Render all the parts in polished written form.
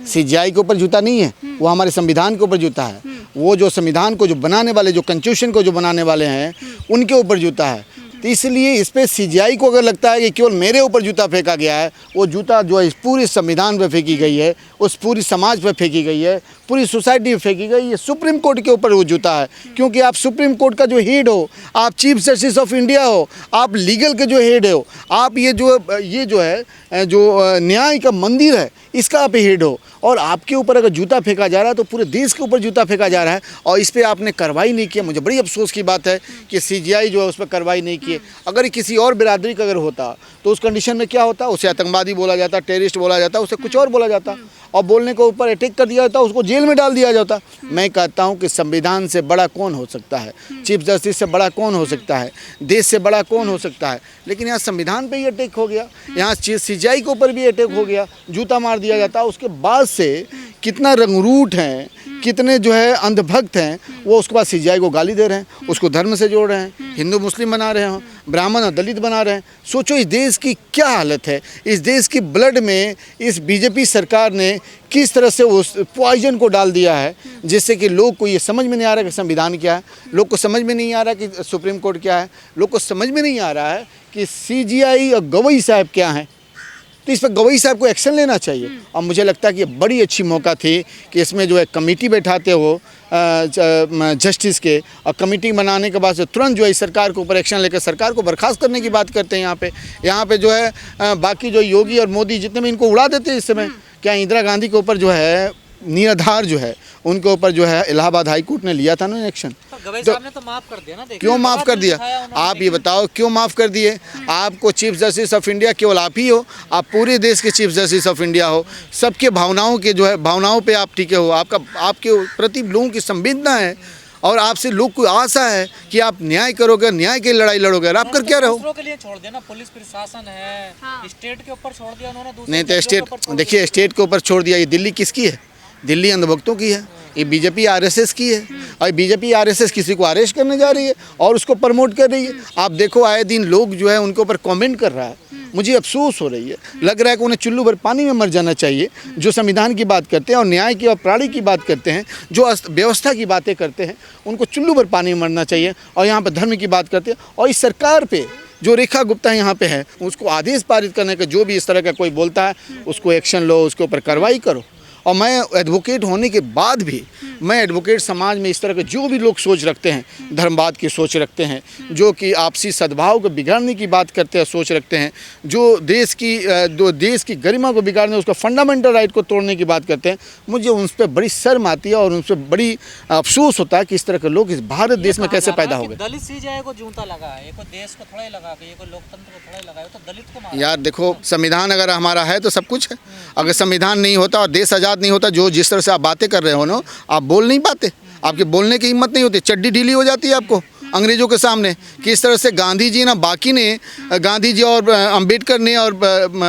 CGI के ऊपर जूता नहीं है, वो हमारे संविधान के ऊपर जूता है। वो जो संविधान को जो बनाने वाले, जो कॉन्स्टिट्यूशन को जो बनाने वाले हैं, उनके ऊपर जूता है। तो इसलिए इस पर सीजीआई को अगर लगता है कि केवल मेरे ऊपर जूता फेंका गया है, वो जूता जो है इस पूरे संविधान पे फेंकी गई है, उस पूरी समाज पे फेंकी गई है, पूरी सोसाइटी पे फेंकी गई है। सुप्रीम कोर्ट के ऊपर वो जूता है, क्योंकि आप सुप्रीम कोर्ट का जो हेड हो, आप चीफ जस्टिस ऑफ इंडिया हो, आप लीगल के जो हेड हो, आप ये जो है जो न्याय का मंदिर है, इसका आप हेड हो, और आपके ऊपर अगर जूता फेंका जा रहा है तो पूरे देश के ऊपर जूता फेंका जा रहा है, और इस पर आपने कार्रवाई नहीं किया। मुझे बड़ी अफसोस की बात है कि सीजीआई जो है उस पर कार्रवाई नहीं की। अगर ये किसी और बिरादरी का अगर होता तो उस कंडीशन में क्या होता, उसे आतंकवादी बोला जाता, टेररिस्ट बोला जाता, उसे कुछ और बोला जाता, और बोलने के ऊपर अटैक कर दिया जाता, उसको जेल में डाल दिया जाता। मैं कहता हूँ कि संविधान से बड़ा कौन हो सकता है, चीफ जस्टिस से बड़ा कौन हो सकता है, देश से बड़ा कौन हो सकता है। लेकिन यहाँ संविधान पे ही अटैक हो गया, यहाँ सीजीआई के ऊपर भी अटैक हो गया, जूता मार दिया जाता। उसके बाद से कितना रंगरूट हैं, कितने जो है अंधभक्त हैं, वो उसके बाद सीजीआई को गाली दे रहे हैं, उसको धर्म से जोड़ रहे हैं, हिंदू मुस्लिम बना रहे हैं, ब्राह्मण और दलित बना रहे हैं। सोचो इस देश की क्या हालत है, इस देश की ब्लड में इस बीजेपी सरकार ने किस तरह से उस पॉइजन को डाल दिया है, जिससे कि लोग को ये समझ में नहीं आ रहा कि संविधान क्या है, लोग को समझ में नहीं आ रहा कि सुप्रीम कोर्ट क्या है, लोग को समझ में नहीं आ रहा है कि सीजीआई और गवई साहब क्या हैं। तो इस पर गवई साहब को एक्शन लेना चाहिए। और मुझे लगता है कि ये बड़ी अच्छी मौका थी कि इसमें जो है कमेटी बैठाते हो जस्टिस के, और कमेटी बनाने के बाद से तुरंत जो है सरकार के ऊपर एक्शन लेकर सरकार को बर्खास्त करने की बात करते हैं। यहाँ पे जो है बाकी जो योगी और मोदी जितने भी इनको उड़ा देते हैं इस समय। क्या इंदिरा गांधी के ऊपर जो है निराधार जो है उनके ऊपर जो है इलाहाबाद हाई कोर्ट ने लिया था ना एक्शन, तो माफ कर दिया ना। क्यों माफ़ कर दिया? आप ये बताओ क्यों माफ़ कर दिए? आपको चीफ जस्टिस ऑफ इंडिया केवल आप ही हो, आप पूरे देश के चीफ जस्टिस ऑफ इंडिया हो, सबके भावनाओं के जो है भावनाओं पे आप टिके हो, आपके प्रति लोगों की संवेदना है, और आपसे लोग को आशा है कि आप न्याय करोगे, न्याय की लड़ाई लड़ोगे, और आप कर क्या रहो? दूसरों के लिए छोड़ दिया ना, पुलिस प्रशासन है, स्टेट के ऊपर छोड़ दिया उन्होंने। नहीं तो स्टेट देखिए, स्टेट के ऊपर छोड़ दिया। ये दिल्ली किसकी है? दिल्ली अंधभक्तों की है, ये बीजेपी आरएसएस की है, और बीजेपी आरएसएस किसी को अरेस्ट करने जा रही है और उसको प्रमोट कर रही है। आप देखो आए दिन लोग जो है उनके ऊपर कमेंट कर रहा है, मुझे अफसोस हो रही है। लग रहा है कि उन्हें चुल्लू भर पानी में मर जाना चाहिए, जो संविधान की बात करते हैं और न्याय की और प्राणी की बात करते हैं, जो व्यवस्था की बातें करते हैं, उनको चुल्लू भर पानी में मरना चाहिए। और यहाँ पर धर्म की बात करते हैं, और इस सरकार पे जो रेखा गुप्ता यहाँ पे है, उसको आदेश पारित करने का, जो भी इस तरह का कोई बोलता है उसको एक्शन लो, उसके ऊपर कार्रवाई करो। और मैं एडवोकेट होने के बाद भी मैं एडवोकेट समाज में इस तरह के जो भी लोग सोच रखते हैं, धर्मवाद की सोच रखते हैं, जो कि आपसी सद्भाव को बिगाड़ने की बात करते हैं, सोच रखते हैं, जो देश की गरिमा को बिगाड़ने, उसका फंडामेंटल राइट को तोड़ने की बात करते हैं, मुझे उन पर बड़ी शर्म आती है और उन पर बड़ी अफसोस होता है कि इस तरह के लोग इस भारत देश में कैसे पैदा हो गए। दलित सीजीआई को जूता लगा है, एक देश को थोड़ा लगा के, एक लोकतंत्र को थोड़ा लगा, तो दलित को मारा। यार देखो, संविधान अगर हमारा है तो सब कुछ है। अगर संविधान नहीं होता और देश आज़ाद नहीं होता, जो जिस तरह से आप बातें कर रहे हो ना, आप बोल नहीं पाते, आपके बोलने की हिम्मत नहीं होती, चड्डी ढीली हो जाती है आपको अंग्रेज़ों के सामने। कि इस तरह से गांधी जी ना, बाकी ने, गांधी जी और अंबेडकर ने और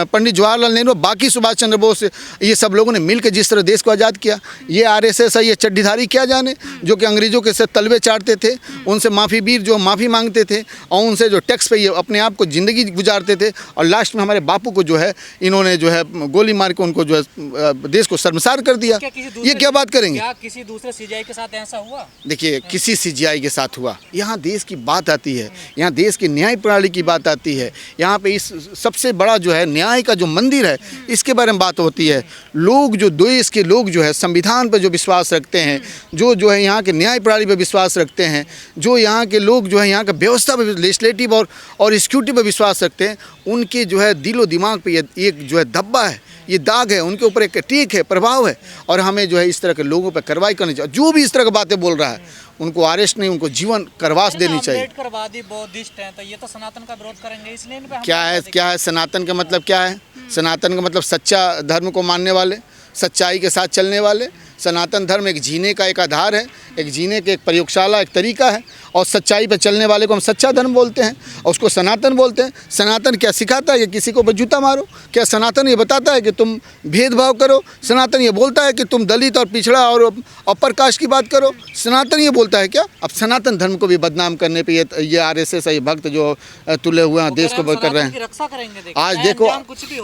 पंडित जवाहरलाल नेहरू, बाकी सुभाष चंद्र बोस, ये सब लोगों ने मिलकर जिस तरह देश को आज़ाद किया, ये आरएसएस है, ये चड्डीधारी क्या जाने, जो कि अंग्रेज़ों के साथ तलवे चाटते थे, उनसे माफ़ी वीर जो माफ़ी मांगते थे, और उनसे जो टैक्स पे ये अपने आप को ज़िंदगी गुजारते थे, और लास्ट में हमारे बापू को जो है इन्होंने जो है गोली मार के उनको जो है देश को शर्मसार कर दिया। ये क्या बात करेंगे? क्या किसी दूसरे सीजीआई के साथ ऐसा हुआ? देखिए, किसी सीजीआई के साथ हुआ, यहाँ देश की बात आती है, यहाँ देश की न्याय प्रणाली की बात आती है, यहाँ पे इस सबसे बड़ा जो है न्याय का जो मंदिर है, इसके बारे में बात होती है। लोग जो देश के लोग जो है संविधान पर जो विश्वास रखते हैं, जो है यहाँ के न्याय प्रणाली पर विश्वास रखते हैं, जो यहाँ के लोग जो है यहाँ का व्यवस्था पर, लेजिस्लेटिव और एग्जीक्यूटिव पर विश्वास रखते हैं, उनके जो है दिलो दिमाग पे एक जो है धब्बा है, ये दाग है, उनके ऊपर एक टीक है, प्रभाव है। और हमें जो है इस तरह के लोगों पर कार्रवाई करनी चाहिए। जो भी इस तरह की बातें बोल रहा है उनको अरेस्ट नहीं, उनको जीवन करवास देनी चाहिए। अम्बेडकरवादी बौद्धिस्ट हैं, तो ये तो सनातन का विरोध करेंगे, इसलिए इन पे क्या है सनातन का मतलब क्या है? सनातन का मतलब सच्चा धर्म को मानने वाले, सच्चाई के साथ चलने वाले, सनातन धर्म एक जीने का एक आधार है, एक जीने के एक प्रयोगशाला, एक तरीका है, और सच्चाई पर चलने वाले को हम सच्चा धर्म बोलते हैं और उसको सनातन बोलते हैं। सनातन क्या सिखाता है कि किसी को जूता मारो? क्या सनातन ये बताता है कि तुम भेदभाव करो? सनातन ये बोलता है कि तुम दलित और पिछड़ा और अपर कास्ट की बात करो? सनातन ये बोलता है क्या? अब सनातन धर्म को भी बदनाम करने पे ये आरएसएस ये भक्त जो तुले हुए हैं देश को कर रहे हैं। रक्षा करेंगे।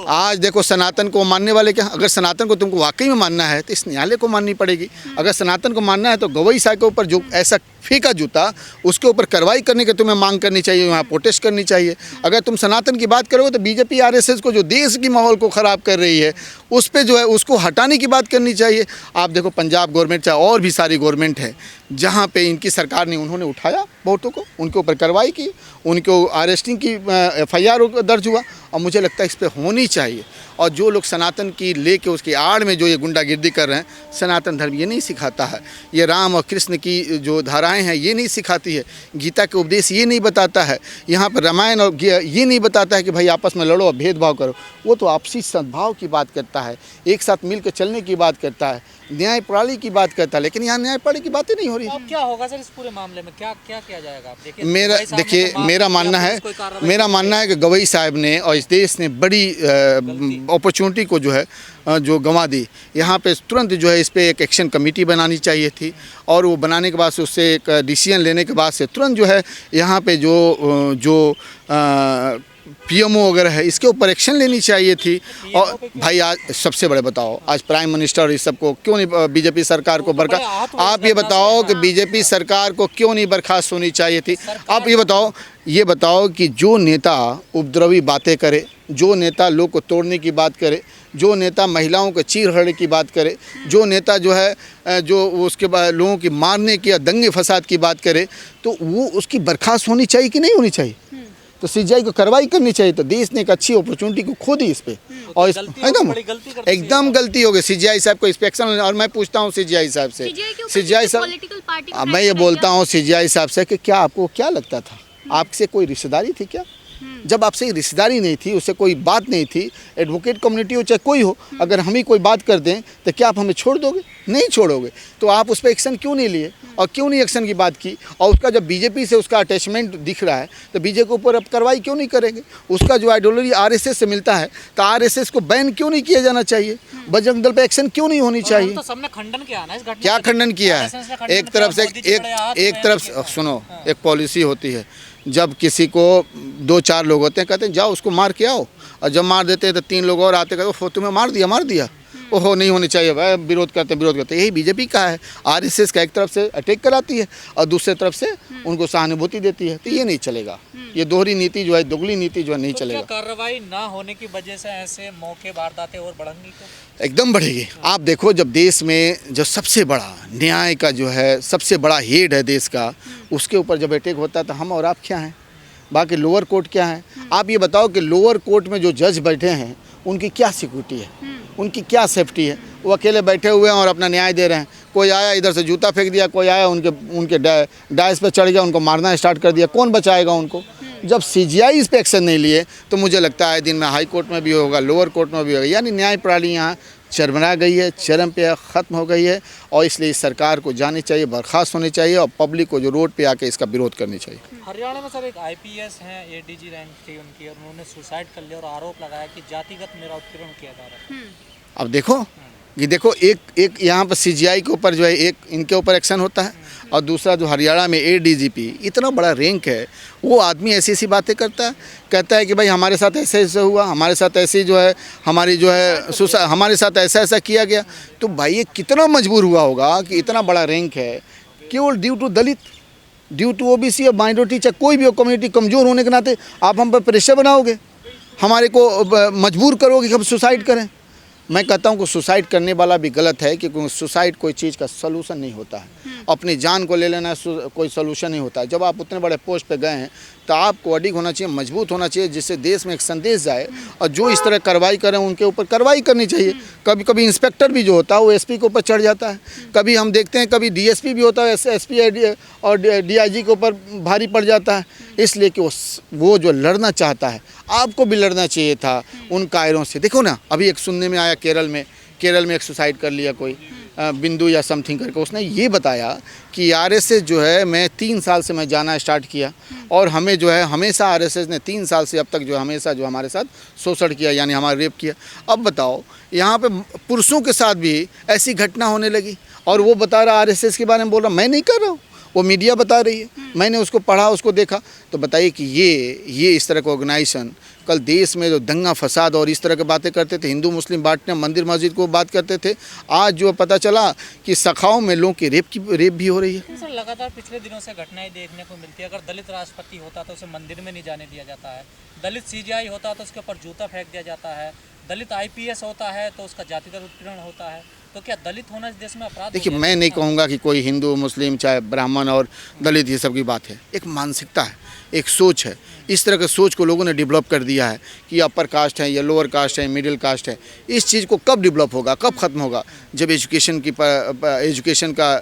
आज देखो सनातन को मानने वाले क्या, अगर सनातन को तुमको वाकई में मानना है तो इस न्यायालय को माननी पड़ेगी। अगर सनातन को मानना है तो गवई साहब के ऊपर जो ऐसा फेंका जूता उसके ऊपर कार्रवाई करने की तुम्हें मांग करनी चाहिए, वहाँ प्रोटेस्ट करनी चाहिए। अगर तुम सनातन की बात करोगे तो बीजेपी आरएसएस को जो देश की माहौल को ख़राब कर रही है उस पर जो है उसको हटाने की बात करनी चाहिए। आप देखो पंजाब गवर्नमेंट चाहे और भी सारी गवर्नमेंट है जहाँ पे इनकी सरकार ने उन्होंने उठाया वोटों को, उनके ऊपर कार्रवाई की, उनको अरेस्टिंग की FIR दर्ज हुआ, और मुझे लगता है इस पर होनी चाहिए। और जो लोग सनातन की लेके उसकी आड़ में जो ये गुंडागिर्दी कर रहे हैं, सनातन धर्म ये नहीं सिखाता है, ये राम और कृष्ण की जो धाराएं हैं ये नहीं सिखाती है, गीता के उपदेश ये नहीं बताता है, यहाँ पर रामायण और ये नहीं बताता है कि भाई आपस में लड़ो और भेदभाव करो। वो तो आपसी सद्भाव की बात करता है, एक साथ मिलकर चलने की बात करता है, न्याय प्रणाली की बात करता है, लेकिन यहाँ न्याय प्रणाली की बातें नहीं हो रही। अब क्या होगा सर इस पूरे मामले में, क्या क्या किया जाएगा? आप देखिए मेरा मानना है कि गवई साहब ने और इस देश ने बड़ी अपॉर्चुनिटी को जो है जो गंवा दी। यहाँ पे तुरंत जो है इस पर एक एक्शन कमेटी बनानी चाहिए थी, और वो बनाने के बाद से उससे एक डिसीजन लेने के बाद से तुरंत जो है यहाँ पे जो PMO वगैरह है इसके ऊपर एक्शन लेनी चाहिए थी। और भाई आज सबसे बड़े बताओ, आज प्राइम मिनिस्टर और इस सबको क्यों नहीं बीजेपी सरकार को बर्खास्त, आप ये बताओ कि बीजेपी सरकार को क्यों नहीं बर्खास्त होनी चाहिए थी? आप ये बताओ कि जो नेता उपद्रवी बातें करे, जो नेता लोग को तोड़ने की बात करे, जो नेता महिलाओं को चीरहड़ने की बात करे, जो नेता जो है जो उसके बाद लोगों की मारने की या दंगे फसाद की बात करे, तो वो उसकी बर्खास्त होनी चाहिए कि नहीं होनी चाहिए? तो CGI को कार्रवाई करनी चाहिए। तो देश ने एक अच्छी अपॉर्चुनिटी को खो दी इस पे, और एकदम गलती हो गई। CGI साहब को इंस्पेक्शन, और मैं पूछता हूँ CGI साहब से, CGI साहब, मैं ये बोलता हूँ CGI साहब से कि क्या आपको क्या लगता था, आपसे कोई रिश्तेदारी थी क्या? जब आपसे रिश्तेदारी नहीं थी, उससे कोई बात नहीं थी, एडवोकेट कम्युनिटी हो चाहे कोई हो, अगर हम ही कोई बात कर दें तो क्या आप हमें छोड़ दोगे? नहीं छोड़ोगे। तो आप उस पर एक्शन क्यों नहीं लिए और क्यों नहीं एक्शन की बात की? और उसका जब बीजेपी से उसका अटैचमेंट दिख रहा है तो बीजेपी के ऊपर अब कार्रवाई क्यों नहीं करेंगे? उसका जो आइडियोलॉजी RSS से मिलता है तो RSS को बैन क्यों नहीं किया जाना चाहिए? बजरंग दल पे एक्शन क्यों नहीं होनी चाहिए? तो सबने खंडन किया ना इस घटना, क्या खंडन किया है? एक तरफ सुनो, एक पॉलिसी होती है, जब किसी को 2-4 लोग होते हैं कहते हैं जाओ उसको मार के आओ, और जब मार देते हैं तो 3 लोग और आते कहते तुम्हें मार दिया, ओहो नहीं होनी चाहिए भाई, विरोध करते। यही बीजेपी का है, RSS का एक तरफ से अटैक कराती है और दूसरे तरफ से उनको सहानुभूति देती है, तो ये नहीं चलेगा। ये दोहरी नीति जो है, दोगली नीति जो है नहीं चलेगा। कार्रवाई ना होने की वजह से ऐसे मौके वारदातें और बढ़ेंगी? तो एकदम बढ़ेगी। आप देखो जब देश में जो सबसे बड़ा न्याय का जो है सबसे बड़ा हेड है देश का, उसके ऊपर जब अटैक होता है तो हम और आप क्या हैं? बाकी लोअर कोर्ट क्या है? आप ये बताओ कि लोअर कोर्ट में जो जज बैठे हैं उनकी क्या सिक्योरिटी है, उनकी क्या सेफ्टी है? वो अकेले बैठे हुए हैं और अपना न्याय दे रहे हैं। कोई आया इधर से जूता फेंक दिया, कोई आया उनके डायस पे चढ़ गया, उनको मारना स्टार्ट कर दिया, कौन बचाएगा उनको? जब CGI इस पे एक्शन नहीं लिए तो मुझे लगता है दिन में हाई कोर्ट में भी होगा, लोअर कोर्ट में भी होगा। यानी न्याय प्रणाली यहाँ चरमरा गई है, चरम पे ख़त्म हो गई है, और इसलिए इस सरकार को जानी चाहिए, बर्खास्त होनी चाहिए, और पब्लिक को जो रोड पे आके इसका विरोध करनी चाहिए। हरियाणा में सर एक IPS हैं, ADG रैंक थी उनकी, और उन्होंने सुसाइड कर लिया और आरोप लगाया कि जातिगत मेरा उत्पीड़न किया जा रहा है। अब देखो एक यहाँ पर CGI के ऊपर जो है एक इनके ऊपर एक्शन होता है, और दूसरा जो हरियाणा में ADGP इतना बड़ा रैंक है, वो आदमी ऐसी बातें करता है, कहता है कि भाई हमारे साथ ऐसे हुआ, हमारे साथ ऐसे जो है हमारे साथ ऐसा किया गया। तो भाई ये कितना मजबूर हुआ होगा कि इतना बड़ा रैंक है, केवल due to Dalit, due to OBC या माइनॉरिटी, चाहे कोई भी कम्युनिटी कमज़ोर होने के नाते आप हम पर प्रेशर बनाओगे, हमारे को मजबूर करोगे कि हम सुसाइड करें। मैं कहता हूँ कि सुसाइड करने वाला भी गलत है, क्योंकि सुसाइड कोई चीज़ का सलूशन नहीं होता है। अपनी जान को ले लेना कोई सलूशन नहीं होता है। जब आप उतने बड़े पोस्ट पे गए हैं तो आपको अडिग होना चाहिए, मजबूत होना चाहिए, जिससे देश में एक संदेश जाए, और जो इस तरह कार्रवाई करें उनके ऊपर कार्रवाई करनी चाहिए। कभी कभी इंस्पेक्टर भी जो होता है वो SP के ऊपर चढ़ जाता है, कभी हम देखते हैं कभी DSP भी होता है SP और DIG के ऊपर भारी पड़ जाता है, इसलिए कि वो जो लड़ना चाहता है, आपको भी लड़ना चाहिए था उन कायरों से। देखो ना, अभी एक सुनने में आया केरल में एक सुसाइड कर लिया कोई, बिंदु या समथिंग करके, उसने ये बताया कि आरएसएस जो है, मैं 3 साल से मैं जाना स्टार्ट किया और हमें जो है हमेशा आरएसएस ने 3 साल से अब तक जो हमेशा जो हमारे साथ शोषण किया, यानी हमारा रेप किया। अब बताओ यहाँ पे पुरुषों के साथ भी ऐसी घटना होने लगी और वो बता रहा आरएसएस के बारे में बोल रहा, मैं नहीं कर रहा हूँ, वो मीडिया बता रही है, मैंने उसको पढ़ा, उसको देखा। तो बताइए कि ये इस तरह का ऑर्गेनाइजेशन कल देश में जो दंगा फसाद और इस तरह की बातें करते थे, हिंदू मुस्लिम बांटने, मंदिर मस्जिद को बात करते थे, आज जो पता चला कि सखाओं में लोगों की रेप भी हो रही है। सर लगातार पिछले दिनों से घटनाएं देखने को मिलती है। अगर दलित राष्ट्रपति होता तो उसे मंदिर में नहीं जाने दिया जाता है, दलित सीजीआई होता तो उसके ऊपर जूता फेंक दिया जाता है, दलित आईपीएस होता है तो उसका जातिगत उत्पीड़न होता है। तो क्या दलित होना इस देश में अपराध? देखिए, मैं नहीं कहूँगा कि कोई हिंदू मुस्लिम चाहे ब्राह्मण और दलित ये सब की बात है, एक मानसिकता है, एक सोच है। इस तरह के सोच को लोगों ने डेवलप कर दिया है कि अपर कास्ट है या लोअर कास्ट है, मिडिल कास्ट है। इस चीज़ को कब डेवलप होगा, कब ख़त्म होगा? जब एजुकेशन का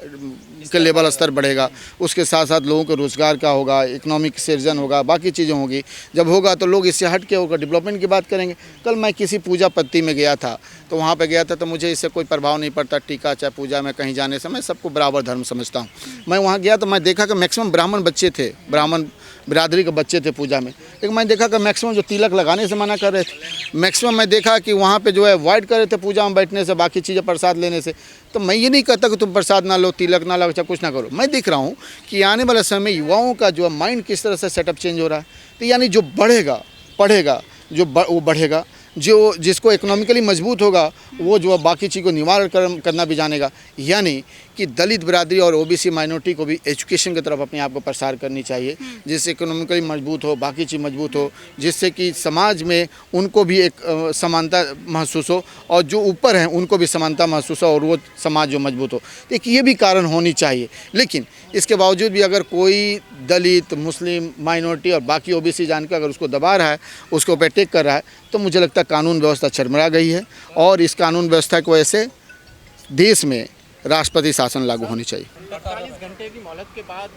लेवल स्तर बढ़ेगा, उसके साथ साथ लोगों को रोज़गार का होगा, इकोनॉमिक सृजन होगा, बाकी चीज़ें होंगी। जब होगा तो लोग इससे हट के होकर डेवलपमेंट की बात करेंगे। कल मैं किसी पूजा पत्ती में गया था, तो वहाँ पे गया था तो मुझे इससे कोई प्रभाव नहीं पड़ता, टीका चाहे पूजा में कहीं जाने से मैं सबको बराबर धर्म समझता हूँ। मैं वहाँ गया तो मैं देखा कि मैक्सिमम ब्राह्मण बच्चे थे, ब्राह्मण बिरादरी के बच्चे थे पूजा में, लेकिन मैं देखा कि मैक्सिमम जो तिलक लगाने से मना कर रहे थे, मैक्सिमम मैं देखा कि वहाँ पे जो है अवॉइड कर रहे थे पूजा में बैठने से, बाकी चीज़ें प्रसाद लेने से। तो मैं ये नहीं कहता कि तुम प्रसाद ना लो, तिलक ना लो, चाहे कुछ ना करो। मैं देख रहा हूँ कि आने वाले समय में युवाओं का जो माइंड किस तरह से सेटअप चेंज हो रहा है। तो यानी जो बढ़ेगा पढ़ेगा, वो बढ़ेगा, जो जिसको इकोनॉमिकली मजबूत होगा वो जो बाकी चीज़ को निवारण करना भी जानेगा। यानी कि दलित बिरादरी और ओबीसी माइनॉरिटी को भी एजुकेशन की तरफ अपने आप को प्रसार करनी चाहिए, जिससे इकोनॉमिकली मजबूत हो, बाकी चीज़ मजबूत हो, जिससे कि समाज में उनको भी एक समानता महसूस हो और जो ऊपर हैं उनको भी समानता महसूस हो और वो समाज जो मजबूत हो। तो एक ये भी कारण होनी चाहिए। लेकिन इसके बावजूद भी अगर कोई दलित, मुस्लिम, माइनॉरिटी और बाकी ओबीसी जान के अगर उसको दबा रहा है, उसको ओवरटेक कर रहा है, तो मुझे लगता है कानून व्यवस्था चरमरा गई है और इस कानून व्यवस्था की वजह से देश में राष्ट्रपति शासन लागू होनी चाहिए। 48 घंटे की मोहलत के बाद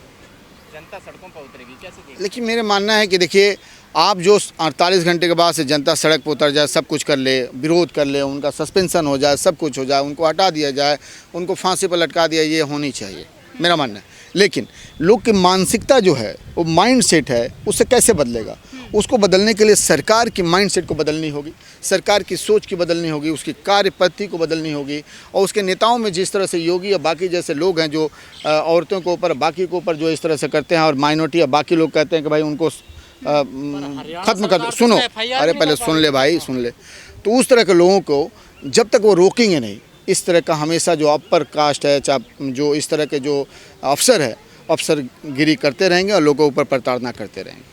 जनता सड़कों पर उतरेगी, कैसे देखिए? लेकिन मेरा मानना है कि देखिए, आप जो 48 घंटे के बाद से जनता सड़क पर उतर जाए, सब कुछ कर ले, विरोध कर ले, उनका सस्पेंशन हो जाए, सब कुछ हो जाए, उनको हटा दिया जाए, उनको फांसी पर लटका दिया, ये होनी चाहिए, मेरा मानना है। लेकिन लोग की मानसिकता जो है, वो माइंड सेट है, उससे कैसे बदलेगा? उसको बदलने के लिए सरकार की माइंड सेट को बदलनी होगी, सरकार की सोच की बदलनी होगी, उसकी कार्य पद्धति को बदलनी होगी और उसके नेताओं में जिस तरह से योगी या बाकी जैसे लोग हैं जो औरतों के ऊपर, बाकी के ऊपर जो इस तरह से करते हैं और माइनॉरिटी या बाकी लोग कहते हैं कि भाई उनको ख़त्म कर दो। सुनो, अरे पहले सुन ले भाई, सुन ले। तो उस तरह के लोगों को जब तक वो रोकेंगे नहीं, इस तरह का हमेशा जो अपर कास्ट है, चाहे जो इस तरह के जो अफसर है, अफसरगिरी करते रहेंगे और लोगों के ऊपर प्रताड़ना करते रहेंगे।